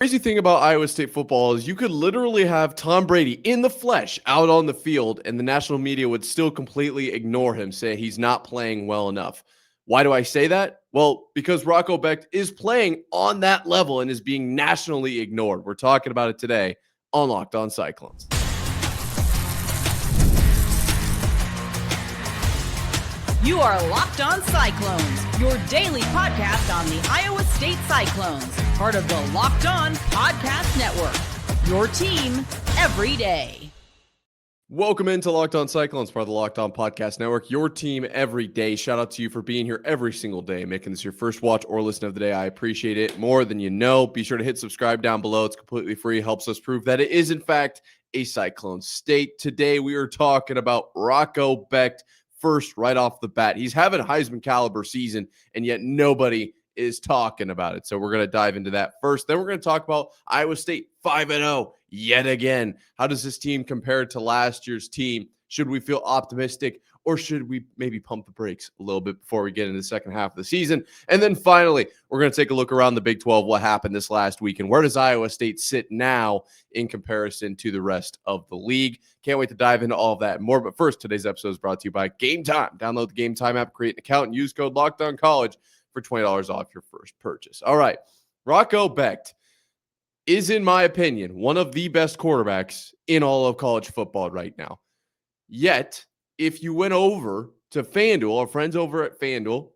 Crazy thing about Iowa State football is you could literally have Tom Brady in the flesh out on the field, and the national media would still completely ignore him, saying he's not playing well enough. Why do I say that? Well, because Rocco Becht is playing on that level and is being nationally ignored. We're talking about it today on Locked On Cyclones. You are Locked On Cyclones, your daily podcast on the Iowa State Cyclones, part of the Locked On Podcast Network, your team every day. Welcome into Locked On Cyclones, part of the Locked On Podcast Network, your team every day. Shout out to you for being here every single day, making this your first watch or listen of the day. I appreciate it more than you know. Be sure to hit subscribe down below. It's completely free. Helps us prove that it is, in fact, a Cyclone state. Today, we are talking about Rocco Becht. First, right off the bat, he's having a Heisman caliber season, and yet nobody is talking about it. So we're going to dive into that first. Then we're going to talk about Iowa State 5-0 yet again. How does this team compare to last year's team? Should we feel optimistic, or should we maybe pump the brakes a little bit before we get into the second half of the season? And then finally, we're going to take a look around the Big 12, what happened this last week, and where does Iowa State sit now in comparison to the rest of the league? Can't wait to dive into all of that and more. But first, today's episode is brought to you by Game Time. Download the Game Time app, create an account, and use code LOCKEDONCollege for $20 off your first purchase. All right, Rocco Becht is, in my opinion, one of the best quarterbacks in all of college football right now. Yet, if you went over to FanDuel, our friends over at FanDuel,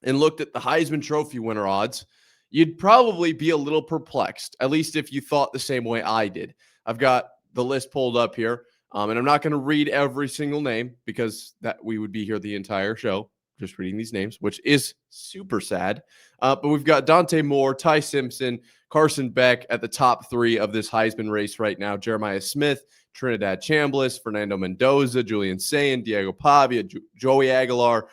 and looked at the Heisman Trophy winner odds, you'd probably be a little perplexed, at least if you thought the same way I did. I've got the list pulled up here, and I'm not going to read every single name because that we would be here the entire show just reading these names, which is super sad. But we've got Dante Moore, Ty Simpson, Carson Beck at the top three of this Heisman race right now. Jeremiah Smith, Trinidad Chambliss, Fernando Mendoza, Julian Sayin, Diego Pavia, Joey Aguilar,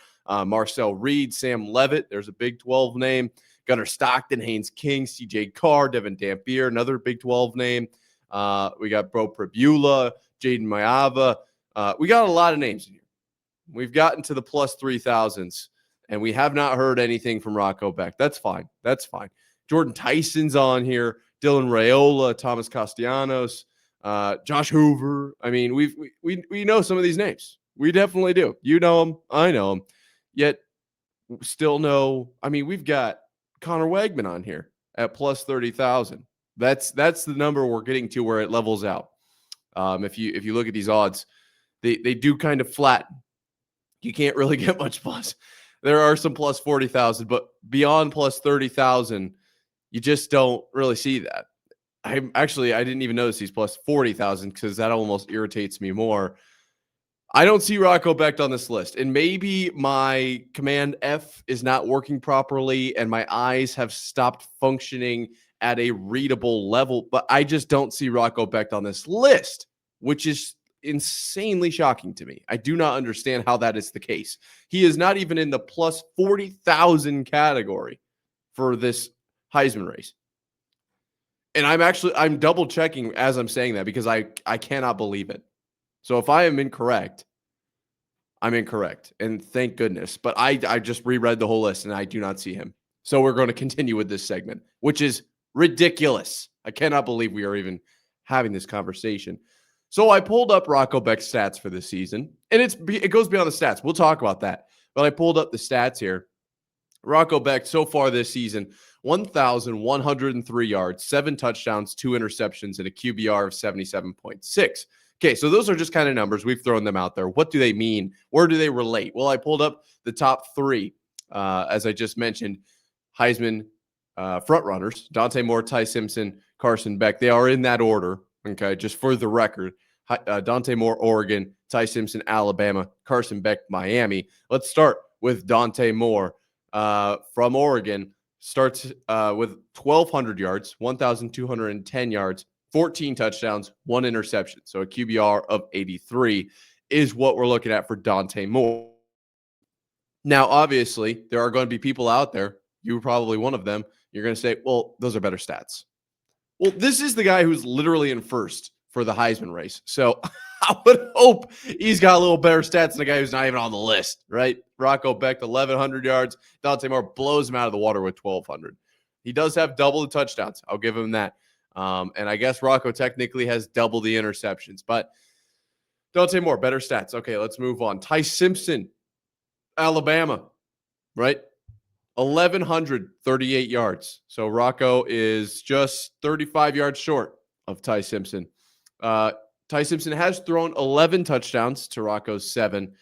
Marcel Reed, Sam Levitt. There's a Big 12 name. Gunnar Stockton, Haynes King, CJ Carr, Devin Dampier, another Big 12 name. We got Bo Pribula, Jaden Mayava. We got a lot of names in here. We've gotten to the plus 3,000s, and we have not heard anything from Rocco Becht. That's fine. That's fine. Jordan Tyson's on here. Dylan Raiola, Thomas Castellanos, Josh Hoover. I mean, we know some of these names. We definitely do. You know them. I know them. Yet still know. I mean, we've got Connor Wegman on here at plus 30,000. That's the number we're getting to where it levels out. If you look at these odds, they do kind of flatten. You can't really get much plus. There are some plus 40,000, but beyond plus 30,000, you just don't really see that. I didn't even notice he's plus 40,000 because that almost irritates me more. I don't see Rocco Becht on this list, and maybe my Command F is not working properly and my eyes have stopped functioning at a readable level, but I just don't see Rocco Becht on this list, which is insanely shocking to me. I do not understand how that is the case. He is not even in the plus 40,000 category for this Heisman race. And I'm double checking as I'm saying that because I cannot believe it. So if I am incorrect, I'm incorrect. And thank goodness. But I just reread the whole list and I do not see him. So we're going to continue with this segment, which is ridiculous. I cannot believe we are even having this conversation. So I pulled up Rocco Becht's stats for this season, and it goes beyond the stats. We'll talk about that. But I pulled up the stats here. Rocco Becht so far this season, 1,103 yards, 7 touchdowns, 2 interceptions, and a QBR of 77.6. Okay, so those are just kind of numbers. We've thrown them out there. What do they mean? Where do they relate? Well, I pulled up the top three, as I just mentioned, Heisman frontrunners, Dante Moore, Ty Simpson, Carson Beck. They are in that order. Okay, just for the record, Dante Moore, Oregon, Ty Simpson, Alabama, Carson Beck, Miami. Let's start with Dante Moore from Oregon. Starts with 1,200 yards, 1,210 yards, 14 touchdowns, 1 interception. So a QBR of 83 is what we're looking at for Dante Moore. Now, obviously, there are going to be people out there, you were probably one of them, you're going to say, well, those are better stats. Well, this is the guy who's literally in first for the Heisman race. So I would hope he's got a little better stats than the guy who's not even on the list, right? Rocco Becht, 1,100 yards. Dante Moore blows him out of the water with 1,200. He does have double the touchdowns. I'll give him that. And I guess Rocco technically has double the interceptions. But don't say more. Better stats. Okay, let's move on. Ty Simpson, Alabama, right? 1,138 yards. So Rocco is just 35 yards short of Ty Simpson. Ty Simpson has thrown 11 touchdowns to Rocco's 7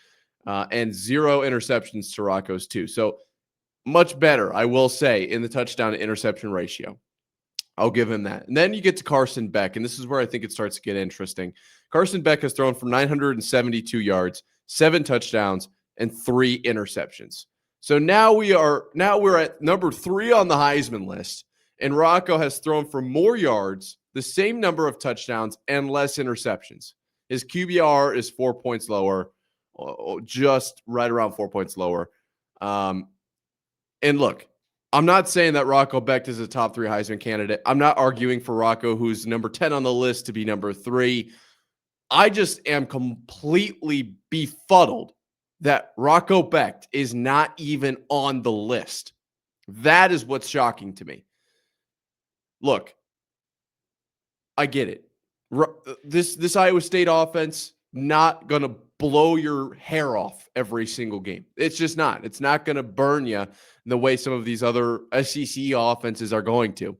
and 0 interceptions to Rocco's 2. So much better, I will say, in the touchdown to interception ratio. I'll give him that. And then you get to Carson Beck, and this is where I think it starts to get interesting. Carson Beck has thrown for 972 yards, 7 touchdowns, and 3 interceptions. So now we're at number 3 on the Heisman list, and Rocco has thrown for more yards, the same number of touchdowns, and less interceptions. His QBR is 4 points lower, just right around 4 points lower. And look, I'm not saying that Rocco Becht is a top 3 Heisman candidate. I'm not arguing for Rocco, who's number 10 on the list, to be number 3. I just am completely befuddled that Rocco Becht is not even on the list. That is what's shocking to me. Look, I get it. This Iowa State offense not going to blow your hair off every single game. It's just not. It's not going to burn you the way some of these other SEC offenses are going to.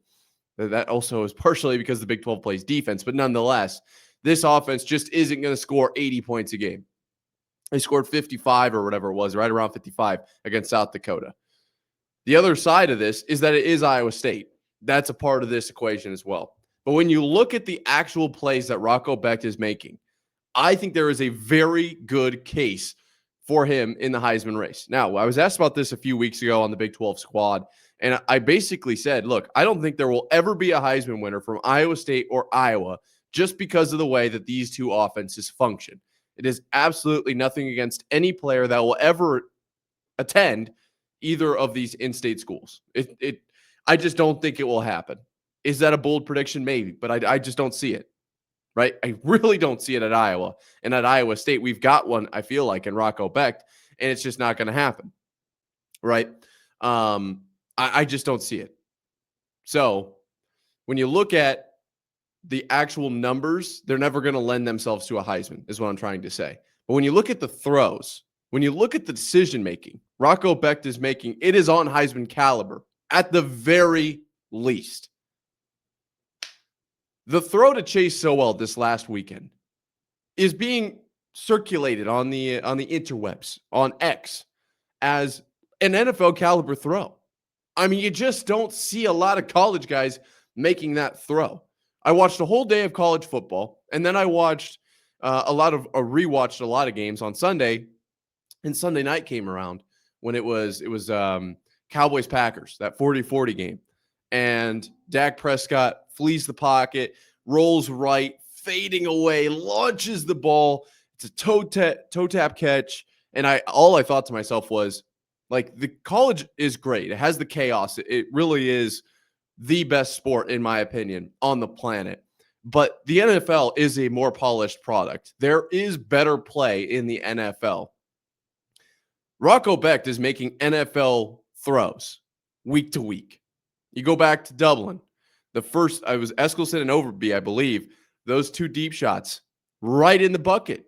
That also is partially because the Big 12 plays defense, but nonetheless, this offense just isn't going to score 80 points a game. They scored 55 or whatever it was, right around 55 against South Dakota. The other side of this is that it is Iowa State. That's a part of this equation as well. But when you look at the actual plays that Rocco Becht is making, I think there is a very good case for him in the Heisman race. Now, I was asked about this a few weeks ago on the Big 12 squad, and I basically said, look, I don't think there will ever be a Heisman winner from Iowa State or Iowa just because of the way that these two offenses function. It is absolutely nothing against any player that will ever attend either of these in-state schools. I just don't think it will happen. Is that a bold prediction? Maybe, but I just don't see it, right? I really don't see it at Iowa. And at Iowa State, we've got one, I feel like, in Rocco Becht, and it's just not going to happen, right? I just don't see it. So when you look at the actual numbers, they're never going to lend themselves to a Heisman, is what I'm trying to say. But when you look at the throws, when you look at the decision-making, Rocco Becht is making, it is on Heisman caliber at the very least. The throw to Chase Sowell this last weekend is being circulated on the interwebs, on X, as an NFL caliber throw. I mean, you just don't see a lot of college guys making that throw. I watched a whole day of college football, and then I watched rewatched a lot of games on Sunday, and Sunday night came around when it was Cowboys-Packers, that 40-40 game. And Dak Prescott flees the pocket, rolls right, fading away, launches the ball. It's a toe tap catch. And all I thought to myself was, like, the college is great. It has the chaos. It really is the best sport, in my opinion, on the planet. But the NFL is a more polished product. There is better play in the NFL. Rocco Becht is making NFL throws week to week. You go back to Dublin. The first, I was Eskelson and Overby, I believe. Those 2 deep shots right in the bucket.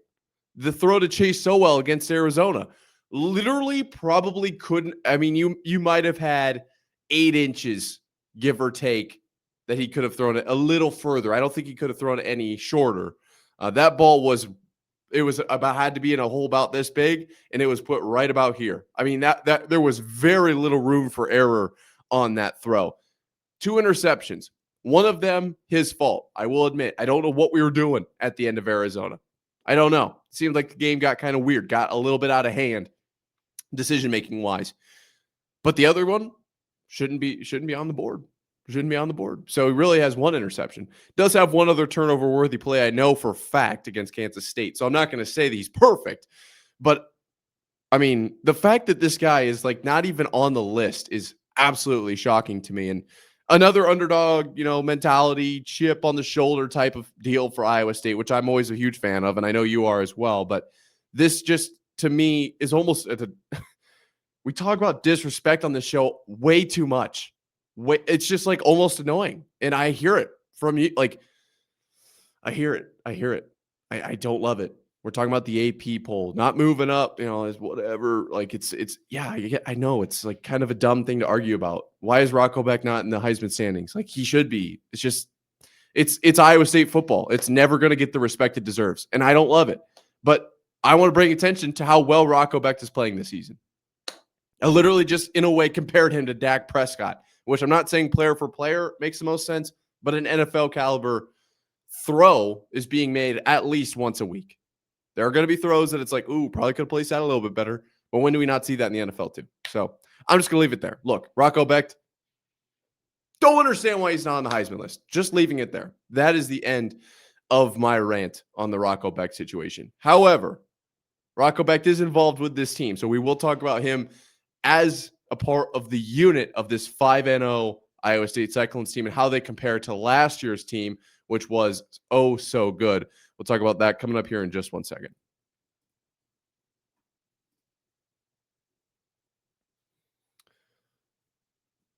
The throw to Chase Sowell against Arizona. Literally probably couldn't. I mean, you might have had 8 inches, give or take, that he could have thrown it a little further. I don't think he could have thrown it any shorter. That ball had to be in a hole about this big, and it was put right about here. I mean, that there was very little room for error on that throw. 2 interceptions. One of them, his fault. I will admit, I don't know what we were doing at the end of Arizona. I don't know. It seemed like the game got kind of weird, got a little bit out of hand, decision-making wise. But the other one shouldn't be on the board. Shouldn't be on the board. So he really has 1 interception. Does have 1 other turnover-worthy play, I know for a fact, against Kansas State. So I'm not going to say that he's perfect. But, I mean, the fact that this guy is, like, not even on the list is absolutely shocking to me. And another underdog, mentality, chip on the shoulder type of deal for Iowa State, which I'm always a huge fan of, and I know you are as well. But this just, to me, is almost we talk about disrespect on the show way too much. It's just like almost annoying. And I hear it from you. Like, I hear it. I don't love it. We're talking about the AP poll, not moving up, is whatever. Like yeah, I know it's like kind of a dumb thing to argue about. Why is Rocco Becht not in the Heisman standings? Like he should be. It's just, it's Iowa State football. It's never going to get the respect it deserves. And I don't love it. But I want to bring attention to how well Rocco Becht is playing this season. I literally just, in a way, compared him to Dak Prescott, which I'm not saying player for player makes the most sense, but an NFL caliber throw is being made at least once a week. There are going to be throws that it's like, ooh, probably could have placed that a little bit better. But when do we not see that in the NFL too? So I'm just going to leave it there. Look, Rocco Becht, don't understand why he's not on the Heisman list. Just leaving it there. That is the end of my rant on the Rocco Becht situation. However, Rocco Becht is involved with this team, so we will talk about him as a part of the unit of this 5-0 Iowa State Cyclones team and how they compare to last year's team, which was oh so good. We'll talk about that coming up here in just 1 second.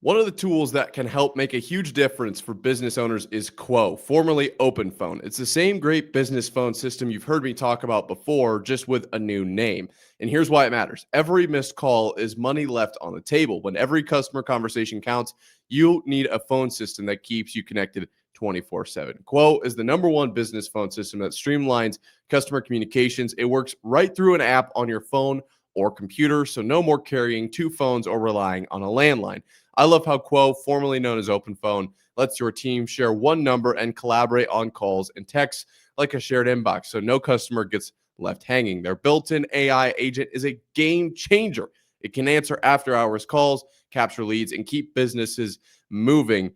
One of the tools that can help make a huge difference for business owners is Quo, formerly OpenPhone. It's the same great business phone system you've heard me talk about before, just with a new name. And here's why it matters. Every missed call is money left on the table. When every customer conversation counts, you need a phone system that keeps you connected 24/7. Quo is the #1 business phone system that streamlines customer communications. It works right through an app on your phone or computer, so no more carrying two phones or relying on a landline. I love how Quo, formerly known as OpenPhone, lets your team share one number and collaborate on calls and texts like a shared inbox, so no customer gets left hanging. Their built-in AI agent is a game changer. It can answer after-hours calls, capture leads, and keep businesses moving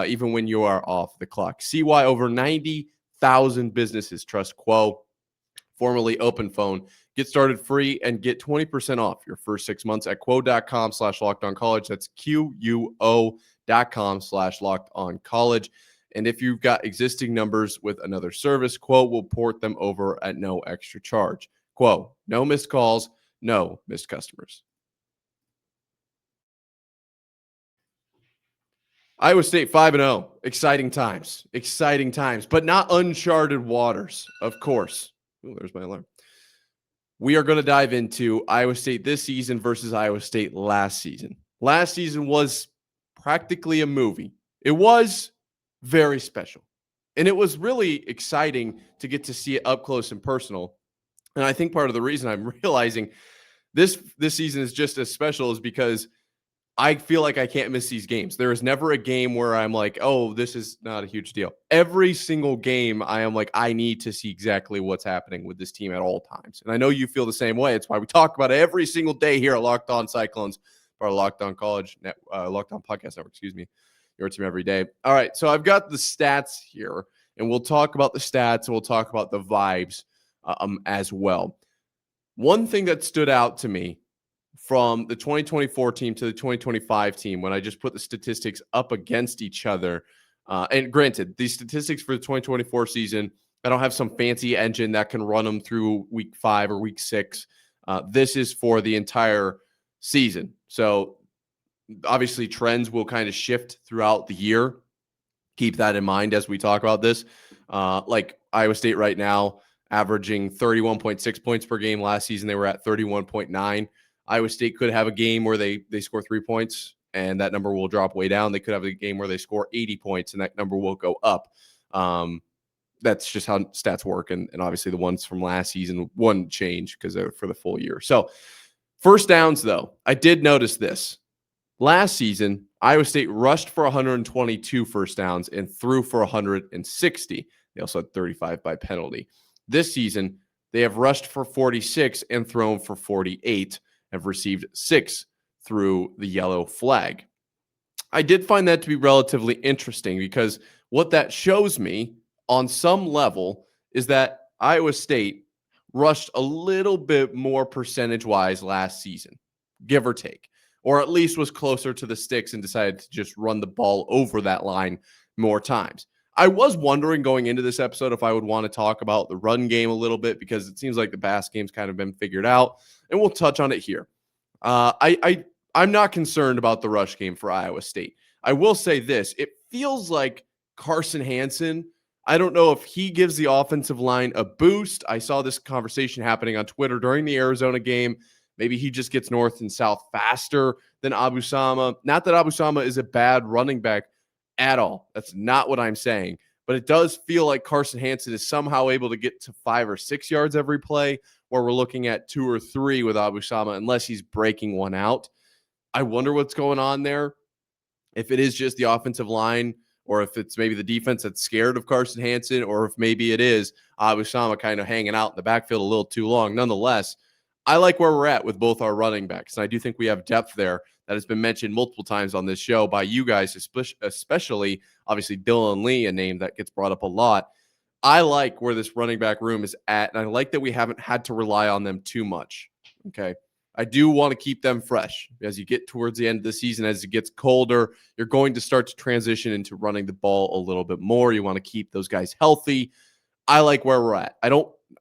even when you are off the clock. See why over 90,000 businesses trust Quo, formerly OpenPhone. Get started free and get 20% off your first 6 months at quo.com/lockedoncollege. That's QUO.com/lockedoncollege. And if you've got existing numbers with another service, Quo will port them over at no extra charge. Quo, no missed calls, no missed customers. Iowa State 5-0. Exciting times, but not uncharted waters, of course. Oh, there's my alarm. We are going to dive into Iowa State this season versus Iowa State last season. Last season was practically a movie. It was very special. And it was really exciting to get to see it up close and personal. And I think part of the reason I'm realizing this season is just as special is because I feel like I can't miss these games. There is never a game where I'm like, oh, this is not a huge deal. Every single game, I am like, I need to see exactly what's happening with this team at all times. And I know you feel the same way. It's why we talk about it every single day here at Locked On Cyclones, or Locked On College, Locked On Podcast Network, your team every day. All right, so I've got the stats here, and we'll talk about the stats, and we'll talk about the vibes as well. One thing that stood out to me from the 2024 team to the 2025 team, when I just put the statistics up against each other, and granted, these statistics for the 2024 season, I don't have some fancy engine that can run them through week 5 or week 6. This is for the entire season. So obviously trends will kind of shift throughout the year. Keep that in mind as we talk about this. Like Iowa State right now, averaging 31.6 points per game. Last season, they were at 31.9. Iowa State could have a game where they score 3 points and that number will drop way down. They could have a game where they score 80 points and that number will go up. That's just how stats work. And obviously the ones from last season wouldn't change because they're for the full year. So first downs, though, I did notice this. Last season, Iowa State rushed for 122 first downs and threw for 160. They also had 35 by penalty. This season, they have rushed for 46 and thrown for 48. Have received 6 through the yellow flag. I did find that to be relatively interesting because what that shows me on some level is that Iowa State rushed a little bit more percentage-wise last season, give or take, or at least was closer to the sticks and decided to just run the ball over that line more times. I was wondering going into this episode if I would want to talk about the run game a little bit because it seems like the pass game's kind of been figured out, and we'll touch on it here. I'm not concerned about the rush game for Iowa State. I will say this. It feels like Carson Hansen, I don't know if he gives the offensive line a boost. I saw this conversation happening on Twitter during the Arizona game. Maybe he just gets north and south faster than Abu Sama. Not that Abu Sama is a bad running back at all. That's not what I'm saying. But it does feel like Carson Hansen is somehow able to get to 5 or 6 yards every play, where we're looking at 2 or 3 with Abu Sama, unless he's breaking one out. I wonder what's going on there. If it is just the offensive line, or if it's maybe the defense that's scared of Carson Hansen, or if maybe it is Abu Sama kind of hanging out in the backfield a little too long. Nonetheless, I like where we're at with both our running backs, and I do think we have depth there that has been mentioned multiple times on this show by you guys, especially, obviously, Dylan Lee, a name that gets brought up a lot. I like where this running back room is at, and I like that we haven't had to rely on them too much, okay? I do want to keep them fresh. As you get towards the end of the season, as it gets colder, you're going to start to transition into running the ball a little bit more. You want to keep those guys healthy. I like where we're at.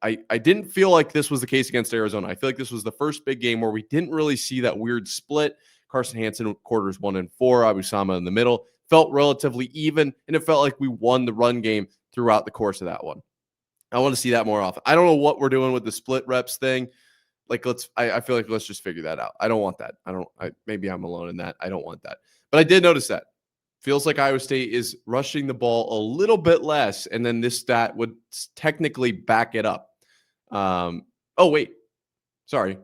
I didn't feel like this was the case against Arizona. I feel like this was the first big game where we didn't really see that weird split. Carson Hansen quarters 1 and 4, Abu Sama in the middle. Felt relatively even, and it felt like we won the run game throughout the course of that one. I want to see that more often. I don't know what we're doing with the split reps thing. Like, I feel like let's just figure that out. I don't want that. Maybe I'm alone in that. I don't want that. But I did notice that. Feels like Iowa State is rushing the ball a little bit less, and then this stat would technically back it up. Oh, wait. Sorry.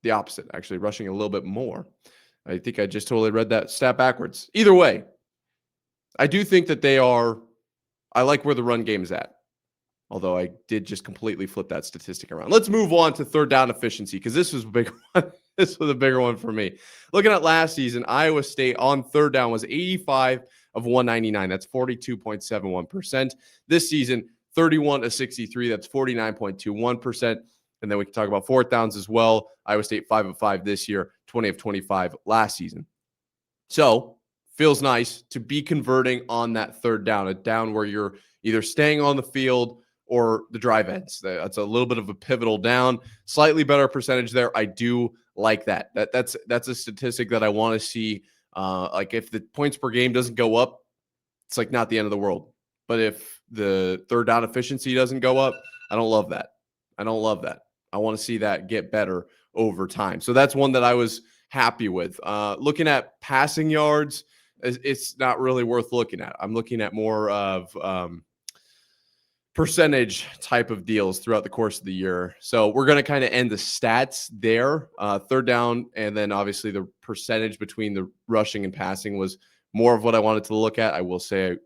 The opposite, actually, rushing a little bit more. I think I just totally read that stat backwards. Either way, I do think that I like where the run game is at. Although I did just completely flip that statistic around. Let's move on to third down efficiency, because this was a big one. This was a bigger one for me. Looking at last season, Iowa State on third down was 85 of 199. That's 42.71%. This season, 31 of 63. That's 49.21%. And then we can talk about fourth downs as well. Iowa State 5 of 5 this year, 20 of 25 last season. So feels nice to be converting on that third down, a down where you're either staying on the field or the drive ends. That's a little bit of a pivotal down. Slightly better percentage there. I do like that. That's a statistic that I want to see. Like, if the points per game doesn't go up, it's like not the end of the world. But if the third down efficiency doesn't go up, I don't love that. I want to see that get better over time. So that's one that I was happy with. Looking at passing yards, it's not really worth looking at. I'm looking at more of percentage type of deals throughout the course of the year. So we're going to kind of end the stats there. Third down, and then obviously the percentage between the rushing and passing was more of what I wanted to look at. I will say,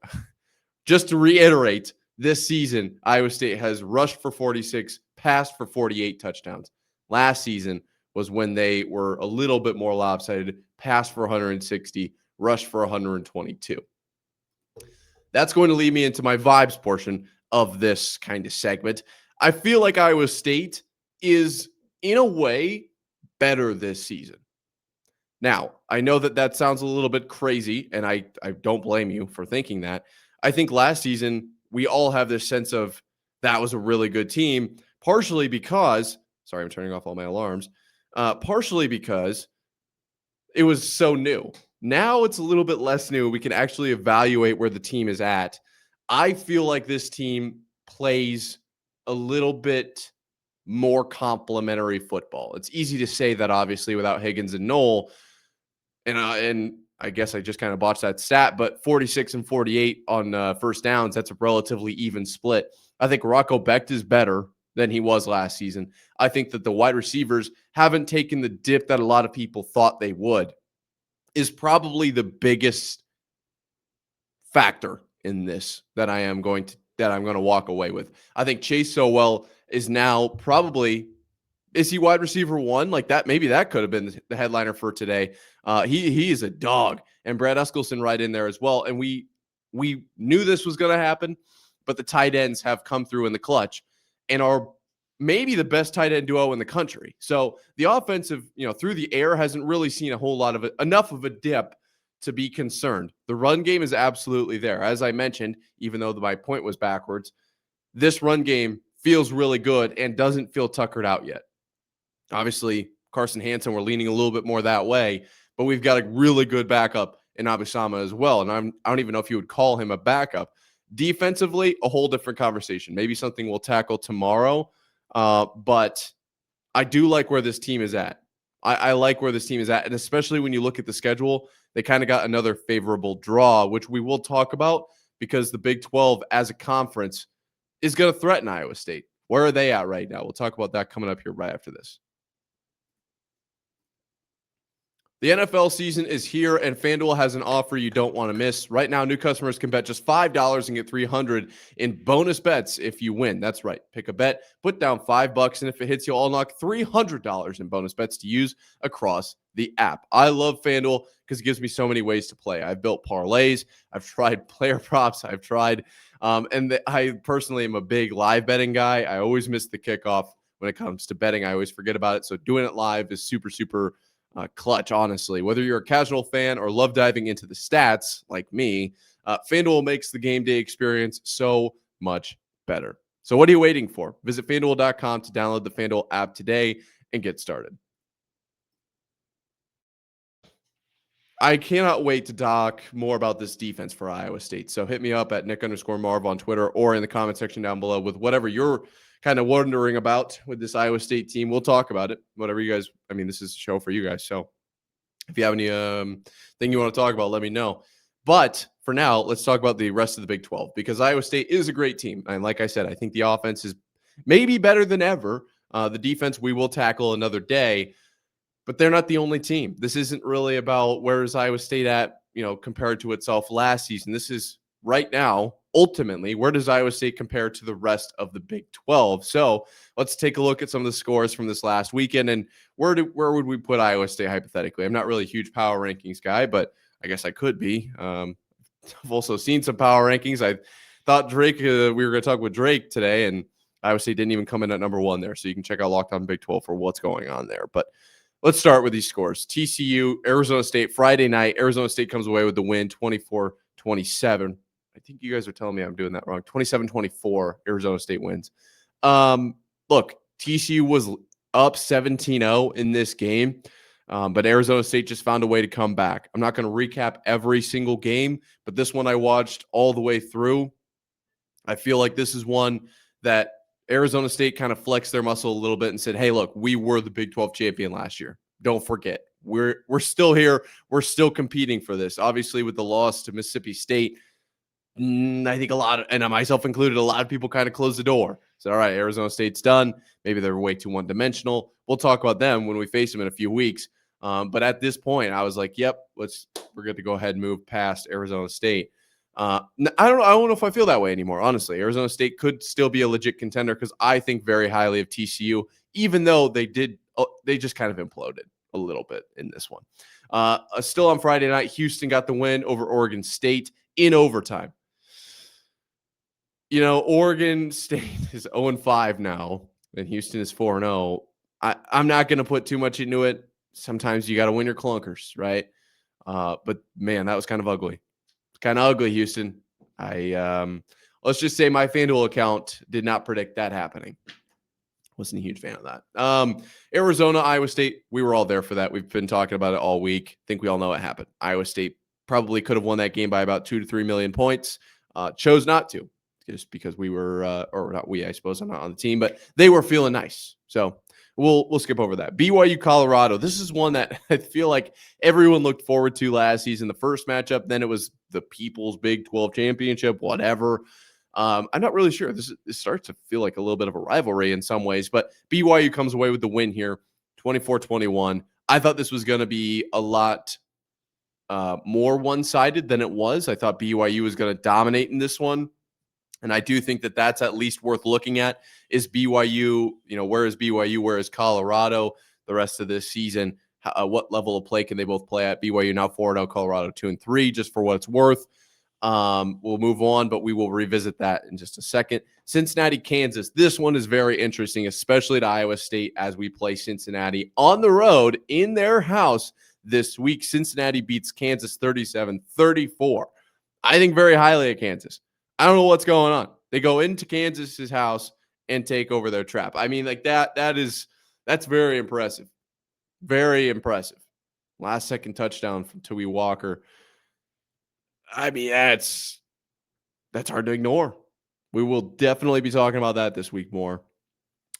just to reiterate, this season, Iowa State has rushed for 46, passed for 48 touchdowns. Last season was when they were a little bit more lopsided, passed for 160, rushed for 122. That's going to lead me into my vibes portion of this kind of segment. I feel like Iowa State is, in a way, better this season. Now, I know that sounds a little bit crazy, and I don't blame you for thinking that. I think last season, we all have this sense of that was a really good team, partially because, sorry, I'm turning off all my alarms, partially because it was so new. Now it's a little bit less new. We can actually evaluate where the team is at. I feel like this team plays a little bit more complementary football. It's easy to say that, obviously, without Higgins and Knoll, and I guess I just kind of botched that stat, but 46 and 48 on first downs, that's a relatively even split. I think Rocco Becht is better than he was last season. I think that the wide receivers haven't taken the dip that a lot of people thought they would, is probably the biggest factor in this that I'm going to walk away with. I think Chase Sowell is now probably, is he wide receiver 1? Like that, maybe that could have been the headliner for today. He is a dog, and Brad Eskelson right in there as well. And we knew this was going to happen, but the tight ends have come through in the clutch and are maybe the best tight end duo in the country. So the offensive, through the air hasn't really seen a whole lot of it, enough of a dip to be concerned. The run game is absolutely there. As I mentioned, even though my point was backwards, this run game feels really good and doesn't feel tuckered out yet. Obviously, Carson Hansen, we're leaning a little bit more that way, but we've got a really good backup in Abusama as well. And I don't even know if you would call him a backup. Defensively, a whole different conversation. Maybe something we'll tackle tomorrow. But I do like where this team is at. I like where this team is at. And especially when you look at the schedule, they kind of got another favorable draw, which we will talk about because the Big 12 as a conference is going to threaten Iowa State. Where are they at right now? We'll talk about that coming up here right after this. The NFL season is here, and FanDuel has an offer you don't want to miss. Right now, new customers can bet just $5 and get $300 in bonus bets if you win. That's right. Pick a bet, put down $5, and if it hits, you'll unlock $300 in bonus bets to use across the app. I love FanDuel because it gives me so many ways to play. I've built parlays. I've tried player props. I've tried, I personally am a big live betting guy. I always miss the kickoff when it comes to betting. I always forget about it. So doing it live is super, super clutch, honestly. Whether you're a casual fan or love diving into the stats like me, FanDuel makes the game day experience so much better. So what are you waiting for? Visit FanDuel.com to download the FanDuel app today and get started. I cannot wait to talk more about this defense for Iowa State. So hit me up at Nick_Marv on Twitter or in the comment section down below with whatever you're kind of wondering about with this Iowa State team. We'll talk about it. Whatever you guys, this is a show for you guys. So if you have any thing you want to talk about, let me know. But for now, let's talk about the rest of the Big 12 because Iowa State is a great team. And like I said, I think the offense is maybe better than ever. The defense we will tackle another day, but they're not the only team. This isn't really about where is Iowa State at, compared to itself last season. This is right now, ultimately, where does Iowa State compare to the rest of the Big 12? So let's take a look at some of the scores from this last weekend and where would we put Iowa State hypothetically? I'm not really a huge power rankings guy, but I guess I could be. I've also seen some power rankings. I thought Drake, we were going to talk with Drake today, and Iowa State didn't even come in at number 1 there. So you can check out Locked On Big 12 for what's going on there. But let's start with these scores. TCU, Arizona State, Friday night. Arizona State comes away with the win, 24-27. I think you guys are telling me I'm doing that wrong. 27-24, Arizona State wins. Look, TCU was up 17-0 in this game, but Arizona State just found a way to come back. I'm not going to recap every single game, but this one I watched all the way through. I feel like this is one that Arizona State kind of flexed their muscle a little bit and said, hey, look, we were the Big 12 champion last year. Don't forget. We're still here. We're still competing for this. Obviously, with the loss to Mississippi State, I think a lot of, and myself included, a lot of people kind of closed the door. So, all right, Arizona State's done. Maybe they're way too one-dimensional. We'll talk about them when we face them in a few weeks. But at this point, I was like, yep, we're good to go ahead and move past Arizona State. I don't know if I feel that way anymore, honestly. Arizona State could still be a legit contender because I think very highly of TCU, even though they just kind of imploded a little bit in this one. Still on Friday night, Houston got the win over Oregon State in overtime. Oregon State is 0-5 now, and Houston is 4-0. I'm not going to put too much into it. Sometimes you got to win your clunkers, right? But, man, that was kind of ugly. Kind of ugly, Houston. Let's just say my FanDuel account did not predict that happening. Wasn't a huge fan of that. Arizona, Iowa State, we were all there for that. We've been talking about it all week. I think we all know what happened. Iowa State probably could have won that game by about 2 to 3 million points. Chose not to, just because we were, or not we, I suppose, I'm not on the team, but they were feeling nice. So we'll skip over that. BYU, Colorado. This is one that I feel like everyone looked forward to last season. The first matchup, then it was the People's Big 12 Championship, whatever. I'm not really sure. This starts to feel like a little bit of a rivalry in some ways, but BYU comes away with the win here, 24-21. I thought this was going to be a lot more one-sided than it was. I thought BYU was going to dominate in this one. And I do think that that's at least worth looking at. Is BYU, where is BYU? Where is Colorado the rest of this season? What level of play can they both play at? BYU now 4-0, Colorado 2-3, just for what it's worth. We'll move on, but we will revisit that in just a second. Cincinnati, Kansas. This one is very interesting, especially to Iowa State as we play Cincinnati on the road in their house this week. Cincinnati beats Kansas 37-34. I think very highly of Kansas. I don't know what's going on. They go into Kansas's house and take over their trap. That's very impressive. Very impressive. Last second touchdown from Tui Walker. I mean, that's hard to ignore. We will definitely be talking about that this week more.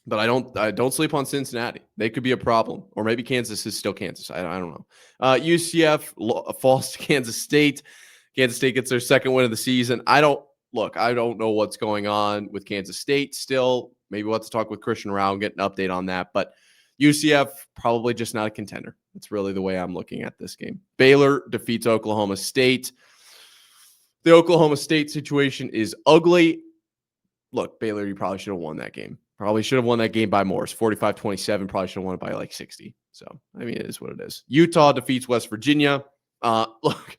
But I don't sleep on Cincinnati. They could be a problem. Or maybe Kansas is still Kansas. I don't know. UCF falls to Kansas State. Kansas State gets their second win of the season. I don't know what's going on with Kansas State still. Maybe we'll have to talk with Christian Rao and get an update on that. But UCF, probably just not a contender. That's really the way I'm looking at this game. Baylor defeats Oklahoma State. The Oklahoma State situation is ugly. Look, Baylor, you probably should have won that game. Probably should have won that game by more. It's 45-27. Probably should have won it by like 60. So, I mean, it is what it is. Utah defeats West Virginia. Look,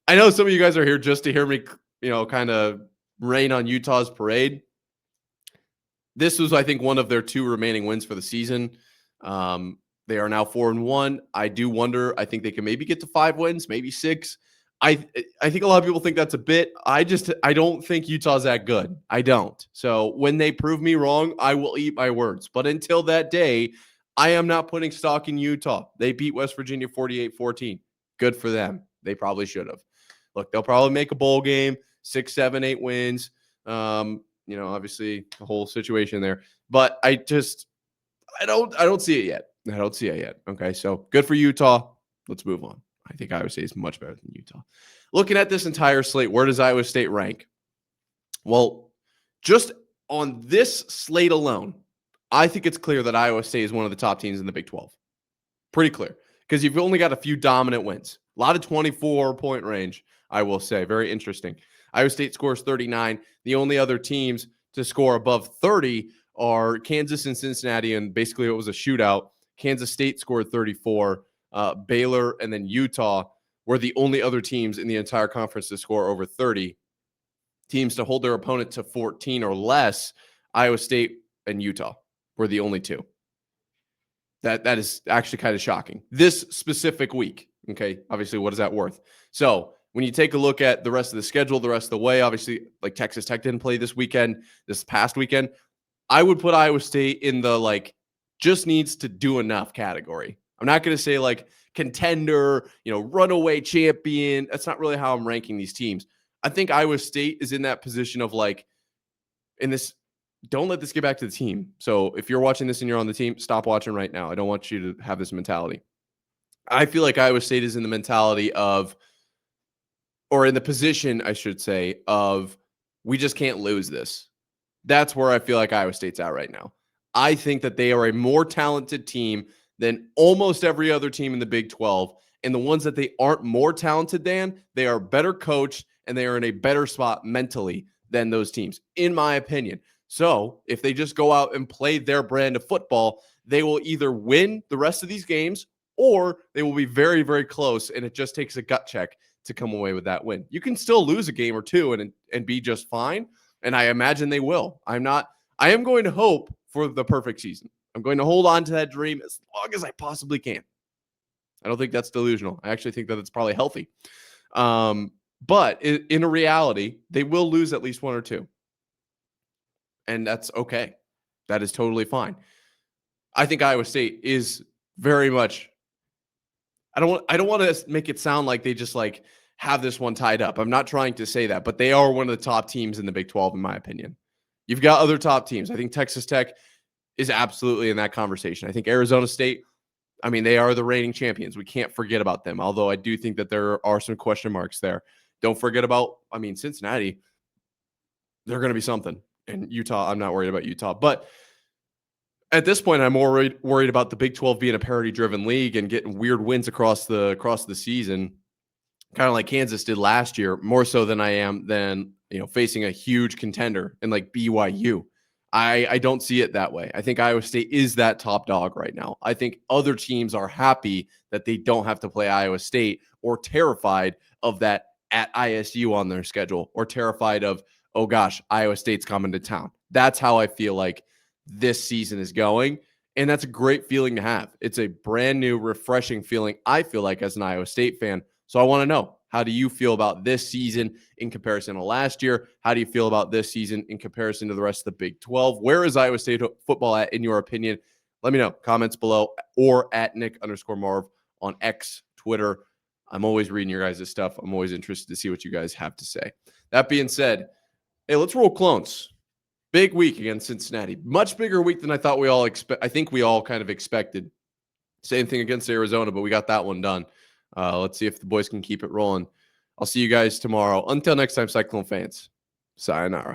I know some of you guys are here just to hear me, kind of rain on Utah's parade. This was, I think, one of their 2 remaining wins for the season. They are now 4-1. I do wonder. I think they can maybe get to 5 wins, maybe 6. I think a lot of people think that's a bit. I don't think Utah's that good. I don't. So when they prove me wrong, I will eat my words. But until that day, I am not putting stock in Utah. They beat West Virginia 48-14. Good for them. They probably should have. Look, they'll probably make a bowl game, 6, 7, 8 wins. Obviously the whole situation there. But I don't see it yet. I don't see it yet. Okay, so good for Utah. Let's move on. I think Iowa State is much better than Utah. Looking at this entire slate, where does Iowa State rank? Well, just on this slate alone, I think it's clear that Iowa State is one of the top teams in the Big 12. Pretty clear, because you've only got a few dominant wins. A lot of 24-point range, I will say. Very interesting. Iowa State scores 39. The only other teams to score above 30 are Kansas and Cincinnati, and basically it was a shootout. Kansas State scored 34. Baylor and then Utah were the only other teams in the entire conference to score over 30. Teams to hold their opponent to 14 or less, Iowa State and Utah were the only 2. That is actually kind of shocking. This specific week, okay, obviously, what is that worth? So when you take a look at the rest of the schedule, the rest of the way, obviously, like Texas Tech didn't play this past weekend, I would put Iowa State in the just needs to do enough category. I'm not going to say contender, runaway champion. That's not really how I'm ranking these teams. I think Iowa State is in that position of in this, don't let this get back to the team. So if you're watching this and you're on the team, stop watching right now. I don't want you to have this mentality. I feel like Iowa State is in the mentality of, or in the position, I should say, of we just can't lose this. That's where I feel like Iowa State's at right now. I think that they are a more talented team than almost every other team in the Big 12. And the ones that they aren't more talented than, they are better coached and they are in a better spot mentally than those teams, in my opinion. So if they just go out and play their brand of football, they will either win the rest of these games or they will be very, very close. And it just takes a gut check to come away with that win. You can still lose a game or 2 and be just fine. And I imagine they will. I am going to hope for the perfect season. I'm going to hold on to that dream as long as I possibly can. I don't think that's delusional. I actually think that it's probably healthy. But in a reality, they will lose at least 1 or 2. And that's okay. That is totally fine. I think Iowa State is very much, I don't want to make it sound like they just have this one tied up. I'm not trying to say that, but they are one of the top teams in the Big 12, in my opinion. You've got other top teams. I think Texas Tech is absolutely in that conversation. I think Arizona State, they are the reigning champions. We can't forget about them, although I do think that there are some question marks there. Don't forget about, Cincinnati. They're going to be something. And Utah, I'm not worried about Utah. But at this point, I'm more worried about the Big 12 being a parity-driven league and getting weird wins across the season, kind of like Kansas did last year, more so than I am than facing a huge contender in BYU. I don't see it that way. I think Iowa State is that top dog right now. I think other teams are happy that they don't have to play Iowa State or terrified of that at ISU on their schedule or terrified of, oh gosh, Iowa State's coming to town. That's how I feel like this season is going. And that's a great feeling to have. It's a brand new, refreshing feeling, I feel like, as an Iowa State fan. So I want to know, how do you feel about this season in comparison to last year? How do you feel about this season in comparison to the rest of the Big 12? Where is Iowa State football at, in your opinion? Let me know. Comments below or at Nick_Marv on X, Twitter. I'm always reading your guys' stuff. I'm always interested to see what you guys have to say. That being said, hey, let's roll clones. Big week against Cincinnati. Much bigger week than I thought we all I think we all kind of expected. Same thing against Arizona, but we got that one done. Let's see if the boys can keep it rolling. I'll see you guys tomorrow. Until next time, Cyclone fans. Sayonara.